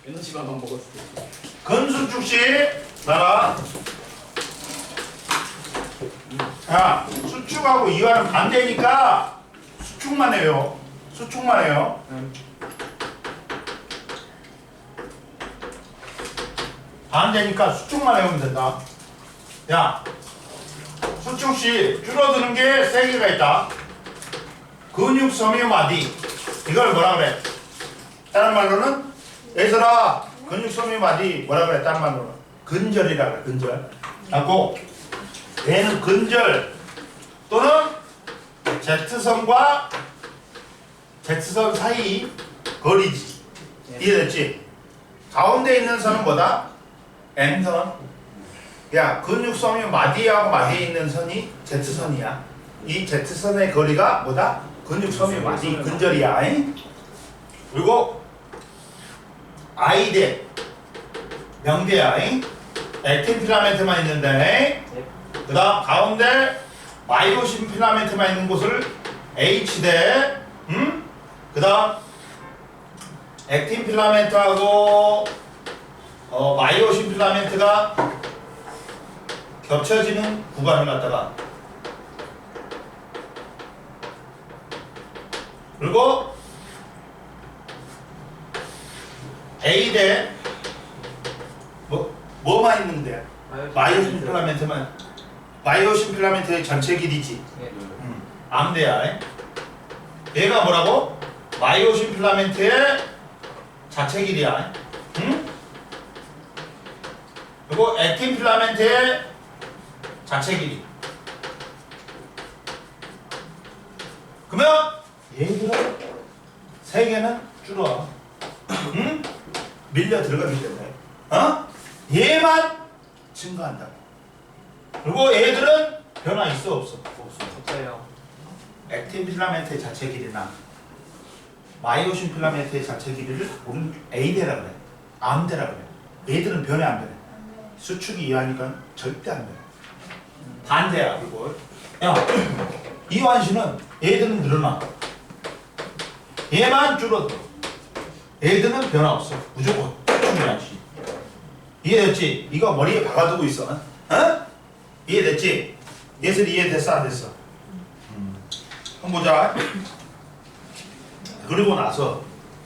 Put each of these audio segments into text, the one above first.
에너지만 먹었어. 근수축식 나라. 야, 수축하고 이완은 반대니까 수축만 해요. 수축만 해요. 반대니까 수축만 해오면 된다. 야, 수축시 줄어드는 게 세 개가 있다. 근육 섬유 마디. 이걸 뭐라 그래? 다른 말로는 얘들아 근육 섬유 마디 뭐라 그래? 다른 말로는 근절이라 그래. 근절. 하고 얘는 근절 또는 Z선과 Z선 사이 거리지. 이해됐지? 가운데 있는 선은 뭐다? M선. 야, 근육 섬유 마디하고 마디에 있는 선이 Z선이야. 이 Z선의 거리가 뭐다? 근육 섬유 마디 근절이야. 그리고 I대 명대야. 액틴 필라멘트만 있는데 그 다음 가운데 마이오신 필라멘트만 있는 곳을 H대 그 다음 액틴 필라멘트하고 마이오신 필라멘트가 겹쳐지는 구간을 갖다가 그리고 A대 뭐만 있는데 마이오신 필라멘트만 마이오신 필라멘트의 전체 길이지. 암대야. 얘가 뭐라고? 마이오신 필라멘트의 자체 길이야. 그리고 액틴 필라멘트의 자체 길이. 그러면 얘들은 세 개는 줄어. 밀려 들어가기 때문에. 얘만 증가한다. 그리고 얘들은 변화 있어 없어? 없어요. 액틴 필라멘트의 자체 길이나 마이오신 필라멘트의 자체 길이를 우리는 A대라 그래. 암대라 그래. 얘들은 변해 안 변해? 수축이 이하니까 절대 안 변해. 반대야. 그리고 야, 이완시는 얘들은 늘어나. 얘만 줄어들어. 얘들은 변화 없어. 무조건 수축이완시. 이해됐지? 이거 머리에 박아두고 있어. 어? 이해됐지? 예슬이 이해됐어 안 됐어? 한번 보자. 그리고 나서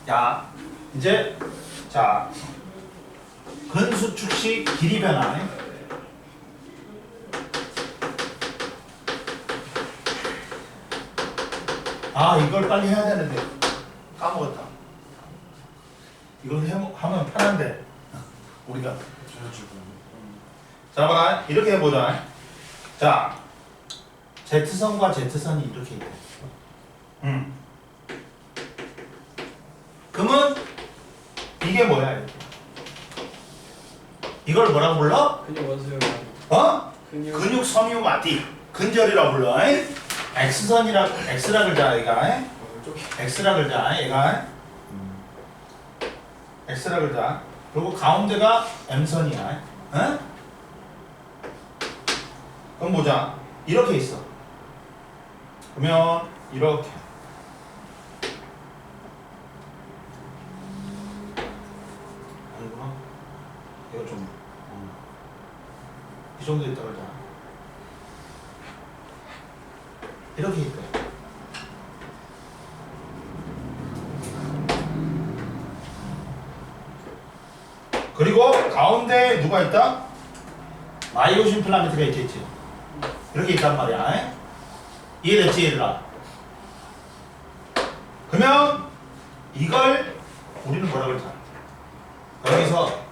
야 이제 자 근수축식 길이 변화. 아 이걸 빨리 해야 되는데 까먹었다. 이걸 하면 편한데 우리가 자 봐라 이렇게 해보자. 자 Z선과 Z선이 이렇게 있대. 그러면 이게 뭐야 이렇게. 이걸 뭐라고 불러? 근육 원수요. 근육 섬유 마디 근절이라고 불러. X선이라 X라 그러자 얘가. X라 그러자 얘가. X라 그러자. 그리고 가운데가 M선이야. 그럼 보자. 이렇게 있어. 그러면 이렇게. 아니구나. 이거 좀. 이 정도 있다 그러자. 이렇게 있다. 그리고 가운데 누가 있다? 마이오신 필라멘트가 있겠지. 이렇게 있단 말이야. 이해됐지 얘들아? 그러면 이걸 우리는 뭐라 그러자? 여기서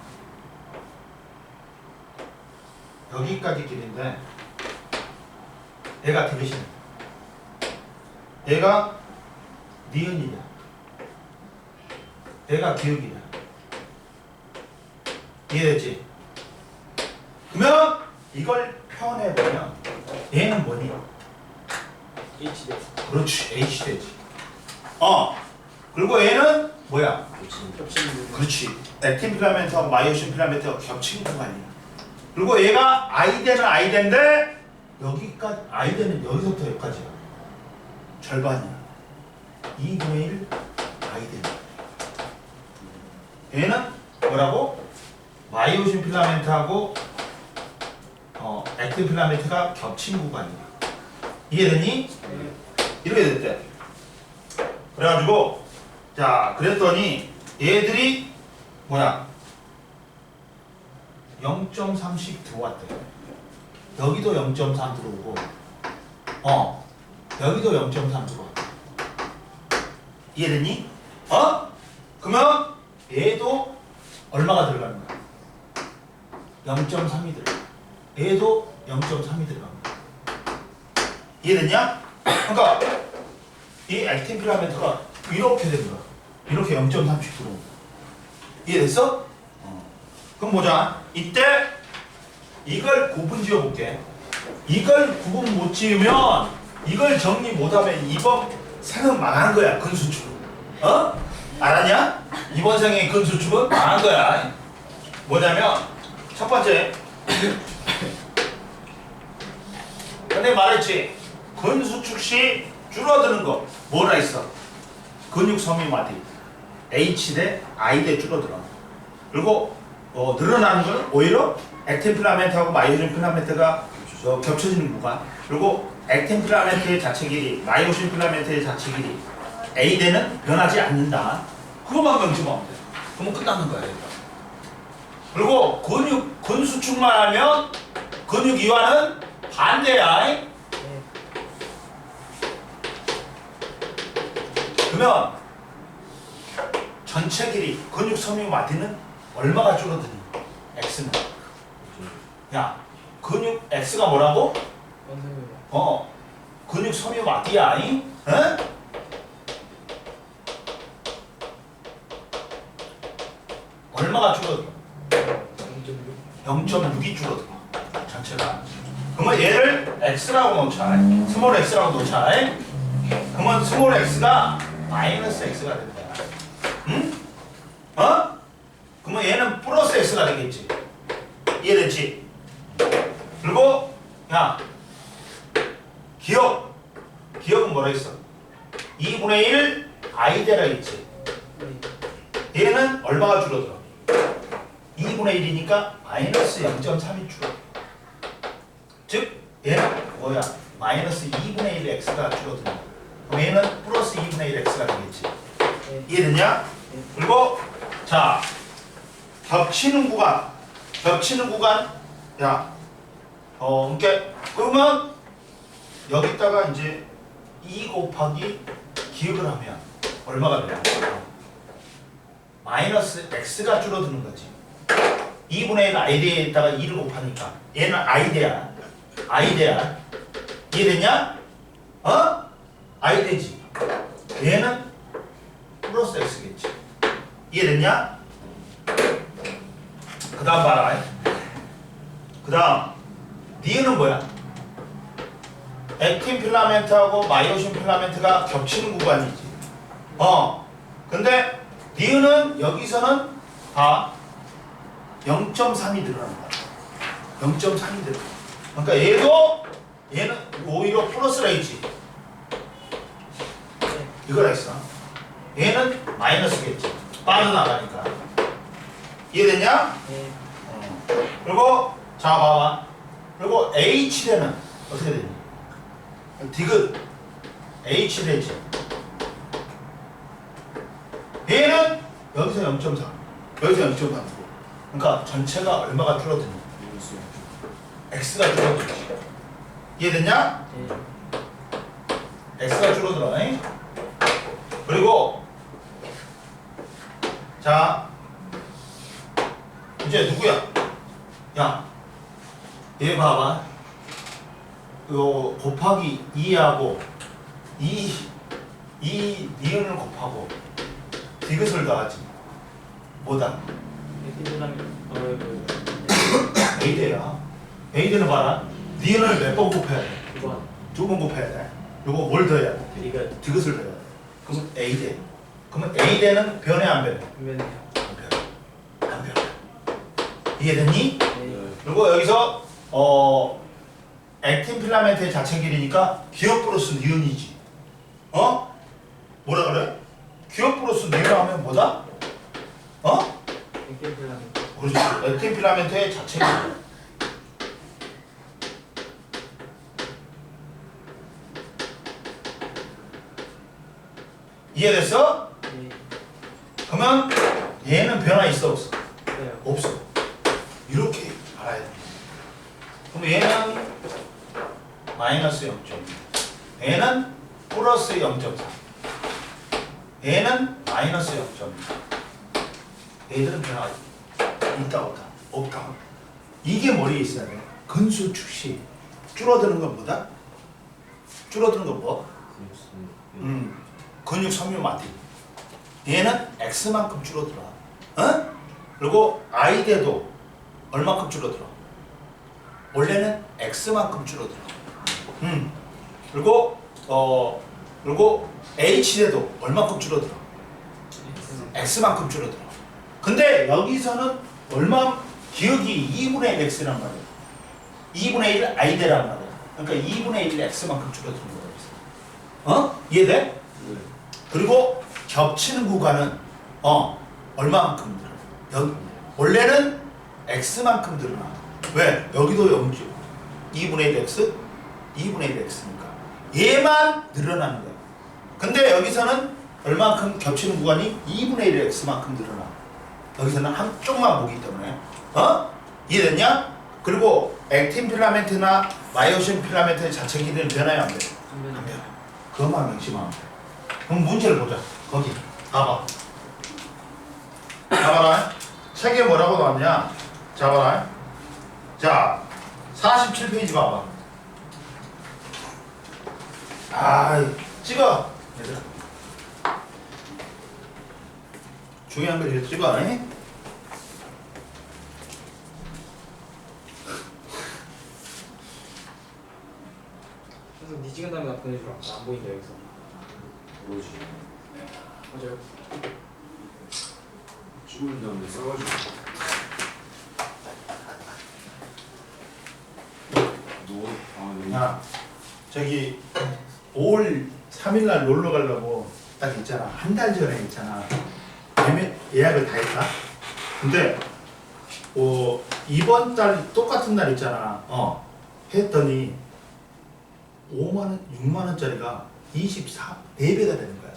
여기까지 길인데 얘가 디귿이야. 얘가 니은이냐. 얘가 기역이냐. 이해됐지? 그러면 이걸 표현해보면 얘는 뭐니? H대. 그렇지. H되지. 그리고 얘는 뭐야? 겹치는 부분. 그렇지. 액틴 필라멘트하고 마이오신 필라멘트가 겹치는 구간이야. 그리고 얘가 I대는 I대인데 여기까지 I대는 여기서부터 여기까지야. 절반이야. 2분의 1 I대. 얘는 뭐라고? 마이오신 필라멘트하고 액틴 필라멘트가 겹친 구간이야. 이해됐니? 이렇게 됐대. 그래가지고 자 그랬더니 얘들이 뭐야 0.3씩 들어왔대. 여기도 0.3 들어오고 여기도 0.3 들어왔대. 이해됐니? 그러면 얘도 얼마가 들어가는 거야? 0.3이 들어가. 얘도 0.3이 들어간 거야. 이해됐냐? 그러니까 이 액틴 필라멘트가 이렇게 된 거야. 이렇게 0.3씩 들어온 거야. 이해됐어? 그럼 보자. 이때 이걸 구분 지어볼게. 이걸 구분 못 지으면 이걸 정리 못하면 이번 생은 망하는 거야. 근수축은. 알았냐? 이번 생의 근수축은 망한 거야. 뭐냐면 첫 번째 내가 말했지. 근수축 시 줄어드는 거 뭐라 했어? 근육 섬유마디 H 대 I 대 줄어들어. 그리고 늘어나는 건 오히려 액틴 필라멘트하고 마이오신 필라멘트가 겹쳐지는 구간. 그리고 액틴 필라멘트의 자체 길이, 마이오신 필라멘트의 자체 길이 A 대는 변하지 않는다. 그것만 명심하면 돼. 그러면 끝나는 거야. 그리고 근수축만 하면 근육 이완은 반대야. 그러면 전체 길이 근육 섬유 마디는 얼마가 줄어드니? X는. 야, 근육 X가 뭐라고? 근육 섬유 마디야. 에? 0.6이 줄어들어. 전체가. 그러면 얘를 X라고 놓자. 스몰 X라고 놓자. 그러면 스몰 X가 마이너스 X가 된다. 응? 그러면 얘는 플러스 X가 되겠지. 이해됐지? 그리고 야 기억은 뭐라 했어? 2분의 1 I대라 했지. 얘는 얼마가 줄어들어? 2분의 1이니까 마이너스 0.3이 줄어. 즉 얘는 뭐야? 마이너스 2분의 1 X가 줄어드는. 그럼 얘는 플러스 2분의 1 X가 되겠지. 이해됐냐? 그리고 자 겹치는 구간 야 그러면 여기다가 이제 2 곱하기 기억을 하면 얼마가 돼요? 마이너스 X가 줄어드는 거지. 2분의 1 I대에다가 2를 곱하니까 얘는 I대야. 이해됐냐? I대지. 얘는 플러스 X겠지. 이해됐냐? 그 다음 봐라. 그 다음 니은은 뭐야? 액틴 필라멘트하고 마이오신 필라멘트가 겹치는 구간이지. 근데 니은은 여기서는 다 0.3이 들어가는 거야. 0.3이 들어가. 그러니까 얘는 오히려 플러스라 했지. 이거라 했어. 얘는 마이너스겠지. 빠져나가니까. 이해됐냐? 그리고 자 봐봐. 그리고 H대는 어떻게 되니? 디귿 H대지. 얘는 여기서 0.3 여기서 0.3 그러니까 전체가 얼마가 줄어드니? X가 줄어들지. 이해됐냐? X가 줄어들어. 그리고 자 이제 누구야? 야, 얘 봐봐. 요 곱하기 2하고 이 니은을 곱하고 디귿을 더하지. 뭐다? A대야. A대는 봐라. 니은을 몇 번 곱해야 돼? 2번 곱해야 돼. 요거 뭘 더해야 돼? 디귿을 더해야 돼. 그러면 A대. 그러면 A대는 변해 안 변해? 안 변해. 이해됐니? 그리고 여기서 액틴 필라멘트의 자체 길이니까 기억 플러스 니은이지. 뭐라 그래? 기억 플러스 니은 하면 뭐다? 액틴 필라멘트. 그렇지. 액틴 필라멘트의 자체 길이. 이해됐어? 네. 그러면 얘는 변화 있어 없어? 없어요. 없어. 이렇게 알아야 돼. 그럼 얘는 마이너스 0.2, 얘는 플러스 0.3, 얘는 마이너스 0.2. 얘들은 변화가 있다 없다? 없다. 이게 머리에 있어야 돼. 근수 축시. 줄어드는 건 뭐다? 줄어드는 건 뭐? 근육 섬유마디. 얘는 X만큼 줄어들어. 어? 그리고 아이대도 얼마큼 줄어들어? 원래는 X만큼 줄어들어. 그리고 H대도 얼마큼 줄어들어? X만큼 줄어들어. 근데 여기서는 얼마? 기억이 2분의 1 X란 말이야. 2분의 1 I대란 말이야. 그러니까 2분의 1 X만큼 줄어드는 거야. 어? 이해돼? 그리고 겹치는 구간은 얼마만큼 늘어? 원래는 X만큼 늘어나. 왜? 여기도 0죠. 2분의 1 X, 2분의 1 X니까 얘만 늘어나는 거야. 근데 여기서는 얼마만큼 겹치는 구간이 2분의 1 X만큼 늘어나. 여기서는 한쪽만 보기 때문에. 이해됐냐? 그리고 액틴 필라멘트나 마이오신 필라멘트의 자체 길이는 변해야 안 돼? 안 변해. 그것만 명심하면 돼. 그럼 문제를 보자. 거기 봐봐. 봐봐라. 책에 뭐라고 나왔냐? 잡아라. 자, 47페이지 봐봐. 찍어. 얘들아. 중요한 걸 이렇게 찍어. 그래서 니 찍은 다음에 나 보내주라. 나안 보인다 여기서. 뭐지? 맞아요. 죽은 다음에 써가지고 야, 저기 5월 3일날 놀러 가려고 딱 있잖아. 한 달 전에 있잖아. 예약을 다 했다. 근데 이번 달 똑같은 날 있잖아. 했더니 5만 원, 6만 원짜리가 4배가 되는 거야.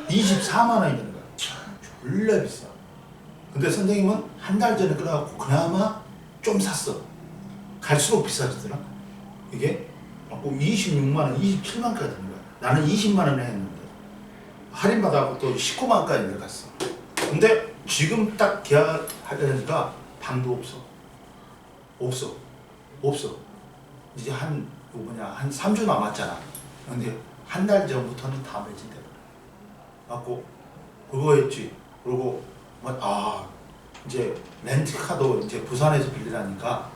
24만 원이 되는 거야. 졸라 비싸. 근데 선생님은 한 달 전에 끊어갖고 그나마 좀 샀어. 갈수록 비싸지더라. 이게 26만 원, 27만 원까지 되는 거야. 나는 20만 원에 했는데 할인 받아갖고 또 19만 원까지 내려갔어. 근데 지금 딱 계약하려니까 방도 없어. 이제 한 3주 남았잖아. 근데 한 달 전부터는 다 매진돼 버려. 갖고 그거 했지. 그리고 이제 렌트카도 이제 부산에서 빌리라니까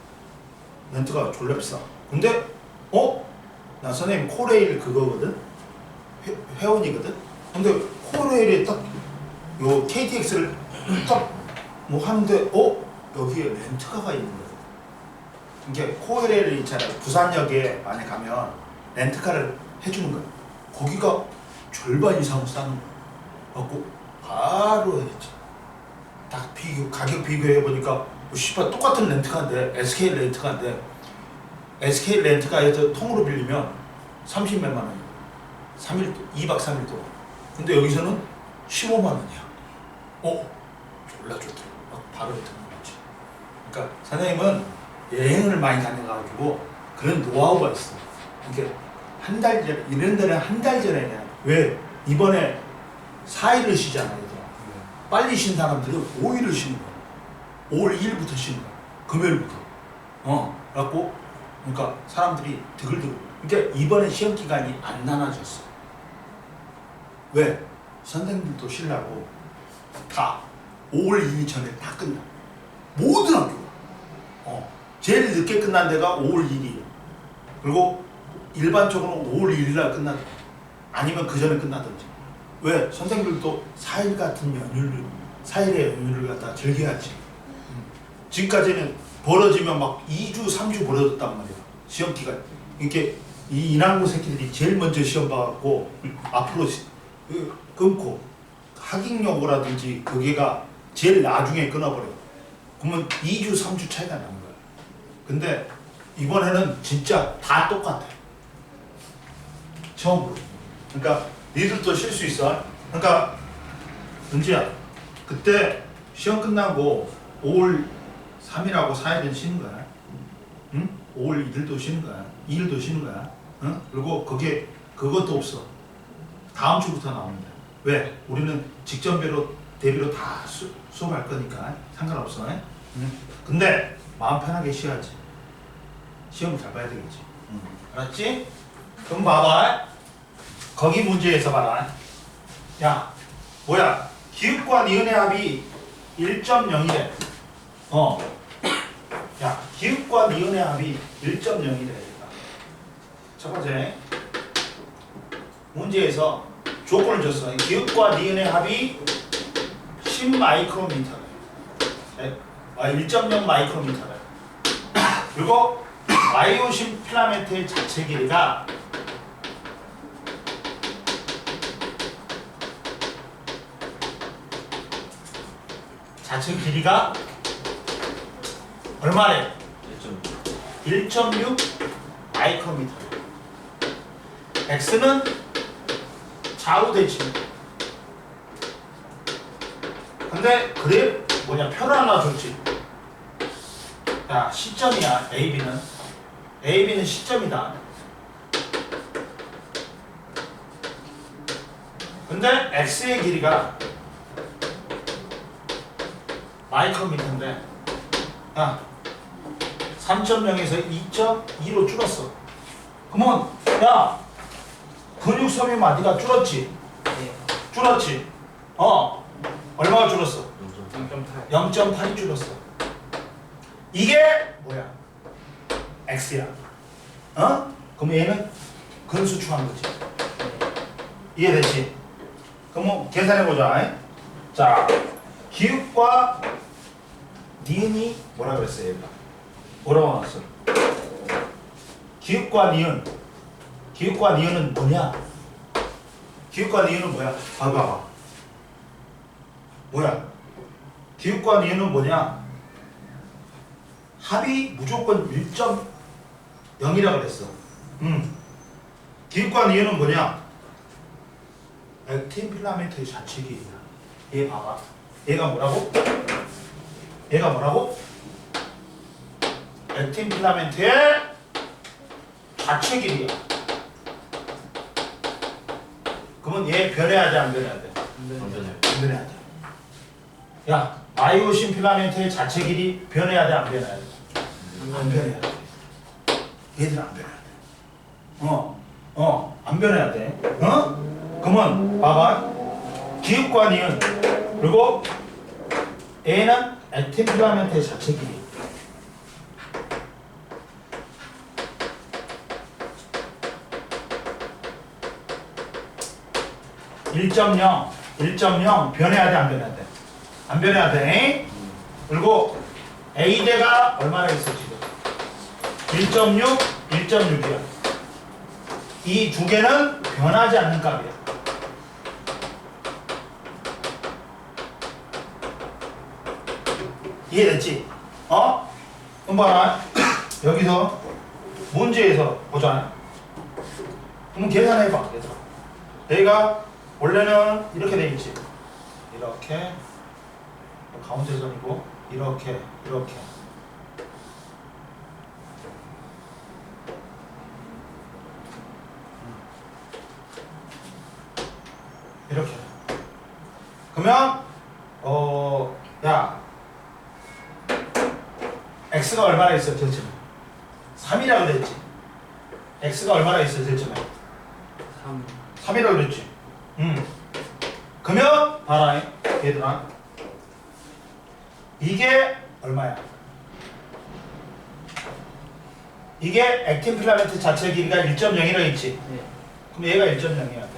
렌트가 졸라 비싸. 근데 나 선생님 코레일 그거거든. 회원이거든. 근데 코레일에 딱 요 KTX를 딱 뭐 하는데 여기에 렌트카가 있는 거야. 이게 코레일 있잖아요. 부산역에 만약 가면 렌트카를 해주는 거야. 거기가 절반 이상 싸는 거야. 갖고 바로 했지. 딱 가격 비교해 보니까 똑같은 렌트카인데 SK 렌트카인데 SK 렌트카에서 통으로 빌리면 30몇만 원이야. 2박 3일 동안. 근데 여기서는 15만 원이야. 졸라 좋더라. 바로 듣는 거지. 그러니까 선생님은 여행을 많이 다녀가지고 그런 노하우가 있어. 그러니까 한 달 전에, 이런 데는 한 달 전에 그냥. 왜? 이번에 4일을 쉬잖아, 얘들아. 빨리 쉰 사람들은 5일을 쉬는 거야. 5월 2일부터 쉬는 거야. 금요일부터. 그래갖고, 그러니까 사람들이 드글드글. 그러니까 이번에 시험 기간이 안 나눠졌어. 왜? 선생님들도 쉬려고 다 5월 2일 전에 다 끝나. 모든 학교가. 제일 늦게 끝난 데가 5월 1일이에요. 그리고 일반적으로 5월 1일 날 끝나더라. 아니면 그 전에 끝나든지. 왜? 선생님들도 4일 같은 연휴를, 4일의 연휴를 갖다 즐겨야지. 지금까지는 벌어지면 막 2주, 3주 벌어졌단 말이야. 시험 기간. 이렇게 이 인왕고 새끼들이 제일 먼저 시험 봐갖고 앞으로 끊고 학익여고라든지 그게가 제일 나중에 끊어버려. 그러면 2주, 3주 차이가 나는 거야. 근데 이번에는 진짜 다 똑같아. 처음으로. 그러니까 니들도 쉴 수 있어. 그러니까 은지야, 그때 시험 끝나고 5월 3일하고 4일은 쉬는 거야. 응? 5월 1일도 쉬는 거야. 2일도 쉬는 거야. 응? 그리고 그것도 없어. 다음 주부터 나옵니다. 왜? 우리는 직전배로 대비로 다 수업할 거니까 상관없어. 응? 근데 마음 편하게 쉬어야지. 시험 잘 봐야 되겠지. 응. 알았지? 그럼 봐봐. 거기 문제에서 봐라. 야, 뭐야? 기읍과 니은의 합이 1.0이래. 야, 기읍과 니은의 합이 1.0이래. 첫 번째 문제에서 조건을 줬어. 기읍과 니은의 합이 10 마이크로미터래. 1.0 마이크로미터래. 그리고 마이오신 필라멘트의 자체 길이가 얼마래? 1.6 마이크로미터. x는 좌우 대칭. 근데 그래 뭐냐 표를 하나 줬지. 야, 시점이야. AB는 시점이다. 근데 x의 길이가 마이크로미터인데, 야, 3.0에서 2.2로 줄었어. 그러면 야, 근육 섬유 마디가 줄었지? 네. 줄었지? 얼마가 줄었어? 0.8. 0.8이 줄었어. 이게 뭐야? x야. 그럼 얘는 근수 추한 거지. 이해되지? 그럼 뭐 계산해보자. 자, 기읍과 니은이 뭐라 그랬어요? 얘가 뭐라고 나왔어? 기읍과 니은은 뭐냐? 기읍과 니은은 뭐야? 봐봐. 뭐야? 기읍과 니은은 뭐냐? 합이 무조건 1.0이라고 그랬어. 기읍과 니은은 뭐냐? 액틴 필라멘트의 자체 길이야. 얘 봐봐. 얘가 뭐라고? 액틴 필라멘트의 자체 길이야. 그러면 얘 변해야 돼, 안 변해야 돼? 안 변해야 돼. 야, 마이오신 필라멘트의 자체 길이 변해야 돼, 안 변해야 돼? 안 변해야 돼. 얘들은 안 변해야 돼. 안 변해야 돼. 그러면 봐봐. 기읍과 니은 그리고 A는 액틴 필라멘트의 자체 길이. (1.0) 변해야 돼, 안 변해야 돼? 안 변해야 돼. 그리고 A대가 얼마나 있어 지금? 1.6, 1.6이야. 이 두 개는 변하지 않는 값이야. 이해됐지? 그럼 봐라. 여기서 문제에서 보자. 그럼 계산해봐. 얘가 원래는 이렇게 돼 있지. 이렇게 가운데선이고 이렇게 이렇게. 그러면 야, x가 얼마나 있어 대체면? 3이라고 그랬지. x가 얼마나 있어 대체면? 3이라고 그랬지. 그러면 봐라 얘들아, 이게 얼마야? 이게 액틴 필라멘트 자체 길이가 1.0이라고 했지. 네. 그럼 얘가 1.0이어야 돼.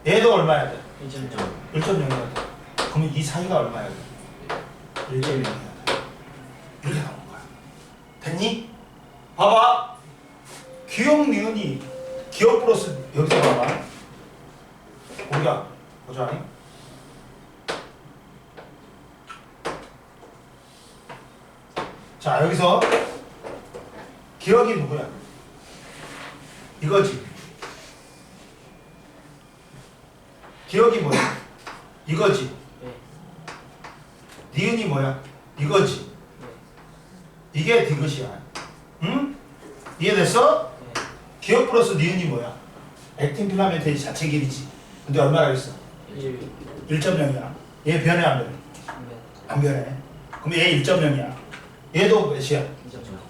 얘도 얼마야 돼? 1.0. 1.0이어야 돼. 그러면 이 사이가 얼마야 돼? 1.0이어야 돼. 이렇게 나오는 거야. 됐니? 봐봐. 기역 니은이 기역 플러스 여기서 봐봐. 우리가 보자. 자, 여기서 기억이 누구야? 이거지. 기억이 뭐야? 이거지. 네. 니은이 뭐야? 이거지. 네. 이게 디귿이야. 응? 이해됐어? 네. 기억 플러스 니은이 뭐야? 액틴 필라멘트의 자체 길이지. 근데 얼마나 있어? 1. 1.0이야. 얘 변해 안 변해? 네. 안 변해. 그럼 얘 1.0이야. 얘도 몇이야?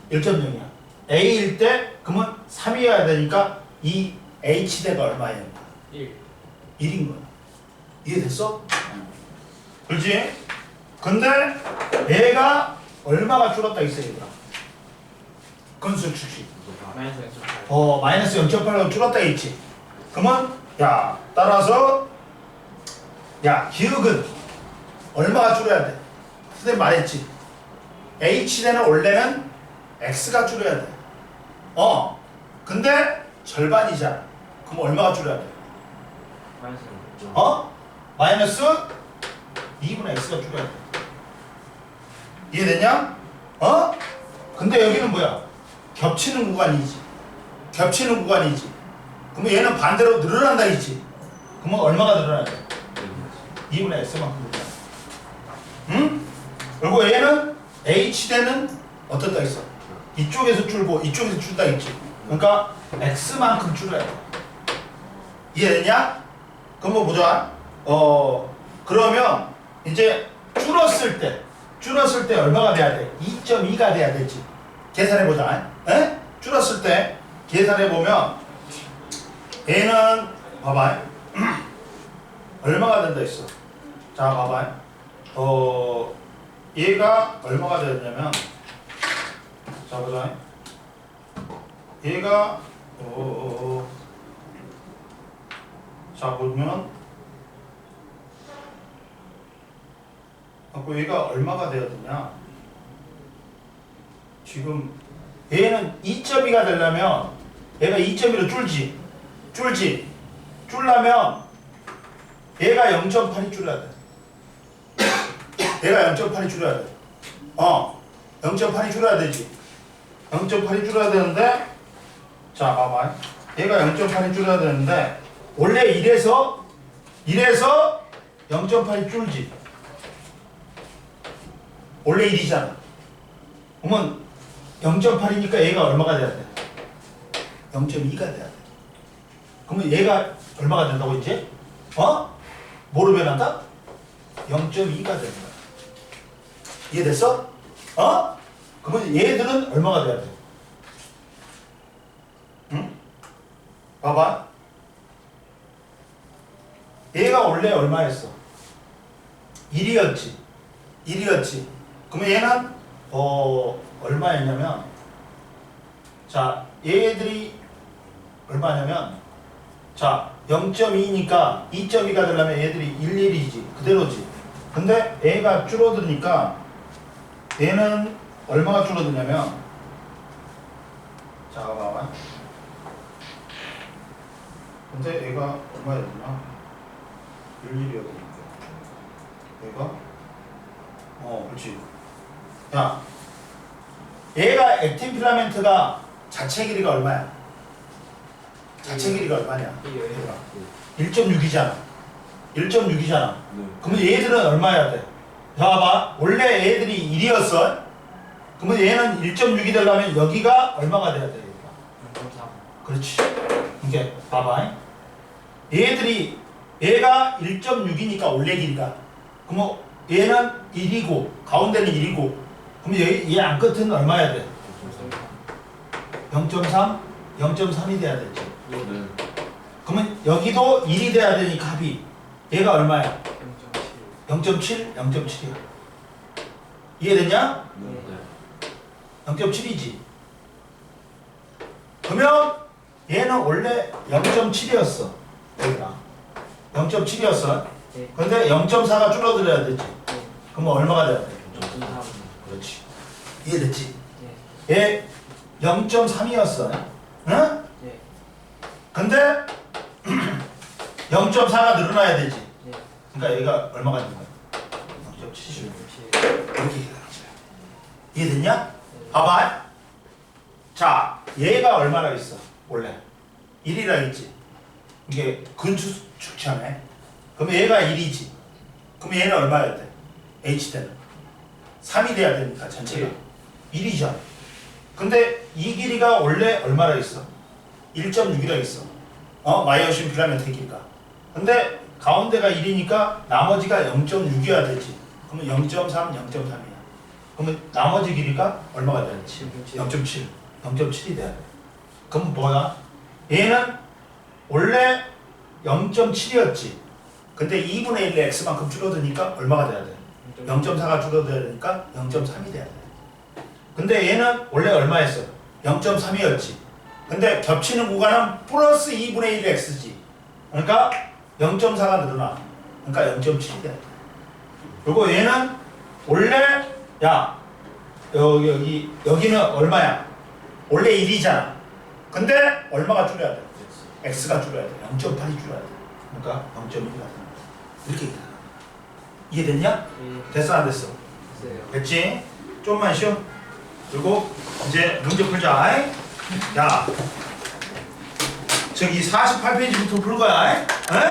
2.0. 1.0이야. A일 때 그러면 3이어야 되니까 이 H대가 얼마예요? 1. 1인 거야. 이해됐어? 그렇지? 근데 얘가 얼마가 줄었다 있어 얘가. 근수 축식. 마이너스 0.8. 마이너스 0.8로 줄었다 있지. 그러면 야 따라서 야 기억은 얼마가 줄어야 돼? 선생님 말했지. H대는 원래는 X가 줄어야 돼. 근데 절반이잖아. 그럼 얼마가 줄어야 돼? 마이너스 0.8. 마이너스 2분의 X가 줄어야 돼. 이해됐냐? 근데 여기는 뭐야? 겹치는 구간이지. 겹치는 구간이지. 그러면 얘는 반대로 늘어난다 있지. 그러면 얼마가 늘어나야 돼? 2분의 X만큼 늘어나. 응? 그리고 얘는 H대는 어떻다 있어? 이쪽에서 줄고 이쪽에서 줄다 있지. 그러니까 X만큼 줄여야 돼. 이해됐냐? 그럼 뭐 보자. 그러면 이제 줄었을 때 얼마가 돼야 돼? 2.2가 돼야 되지. 계산해 보자. 에? 줄었을 때 계산해 보면 얘는 봐봐. 얼마가 된다 했어. 자, 봐봐. 얘가 얼마가 되었냐면 자 보자. 얘가 자 보면 얘가 얼마가 되어야 되냐? 지금 얘는 2.2가 되려면 얘가 2.2로 줄려면 얘가 0.8이 줄여야 돼. 얘가 0.8이 줄여야 돼. 0.8이 줄여야 되지. 0.8이 줄여야 되는데 자 봐봐. 얘가 0.8이 줄여야 되는데 원래 이래서 0.8이 줄지. 원래 1이잖아. 그러면 0.8이니까 얘가 얼마가 돼야 돼? 0.2가 돼야 돼. 그러면 얘가 얼마가 된다고 이제? 뭐로 변한다? 0.2가 되는 거야. 이해됐어? 그러면 얘들은 얼마가 돼야 돼? 응? 봐봐. 얘가 원래 얼마였어? 1이었지. 그러면 얘는 얼마였냐면 자 얘들이 얼마냐면 자 0.2니까 2.2가 되려면 얘들이 1,1이지 그대로지. 근데 얘가 줄어드니까 얘는 얼마가 줄어드냐면 자 봐봐. 근데 얘가 얼마였냐? 1,1이었으니까 얘가 그렇지. 야, 얘가 액틴 필라멘트가 자체 길이가 얼마야? 자체 길이가 얼마냐? 1.6이잖아. 1.6이잖아. 네. 그러면 얘들은 얼마여야 돼? 자, 봐봐. 원래 얘들이 1이었어. 그러면 얘는 1.6이 되려면 여기가 얼마가 돼야 돼? 여기가. 0.3. 그렇지. 이게 봐봐. 얘가 1.6이니까 원래 길이가. 그러면 얘는 1이고 가운데는 1이고 그러면 얘 안 끝은 얼마야 돼? 0.3? 0.3이 돼야 되지. 네. 그러면 여기도 1이 돼야 되니까 합이 얘가 얼마야? 0.7. 0.7? 0.7이야. 이해됐냐? 네. 0.7이지. 그러면 얘는 원래 0.7이었어. 여기가 0.7이었어. 네. 근데 0.4가 줄어들어야 되지. 네. 그러면 얼마가 돼야 돼? 0.3. 그렇지. 이해됐지? 네. 얘 0.3이었어. 응? 네. 근데 0.4가 늘어나야 되지. 네. 그러니까 얘가 얼마가 되는 거야? 0.7. 0.7. 이렇게 얘기하는 거야. 이해됐냐? 봐봐. 자, 얘가 얼마나 있어? 원래 1이라 있지. 이게 근축치하네. 그럼 얘가 1이지. 그럼 얘는 얼마야 돼? h대는 3이 돼야 되니까 전체가 1이죠. 근데 이 길이가 원래 얼마나 있어? 1.6이라 있어. 마이오신 필라멘트 길이가. 근데 가운데가 1이니까 나머지가 0.6이어야 되지. 그러면 0.3, 0.3이야. 그러면 나머지 길이가 얼마가 돼야 돼? 0.7. 0.7이 돼야 돼. 그럼 뭐야? 얘는 원래 0.7이었지. 근데 2분의 1의 x만큼 줄어드니까 얼마가 돼야 돼? 0.4가 줄어들어야 되니까 0.3이 돼야 돼. 근데 얘는 원래 얼마였어? 0.3이었지. 근데 겹치는 구간은 플러스 2분의 1의 x지. 그러니까 0.4가 늘어나. 그러니까 0.7이 돼야 돼. 그리고 얘는 원래 여기는 얼마야? 원래 1이잖아. 근데 얼마가 줄여야 돼? x가 줄여야 돼. 0.8이 줄여야 돼. 그러니까 0.1이 돼. 이렇게 얘기하는 거야. 이해됐냐? 됐어 안 됐어? 됐지? 좀만 쉬어. 그리고 이제 문제 풀자. 야, 저기 48페이지부터 풀 거야.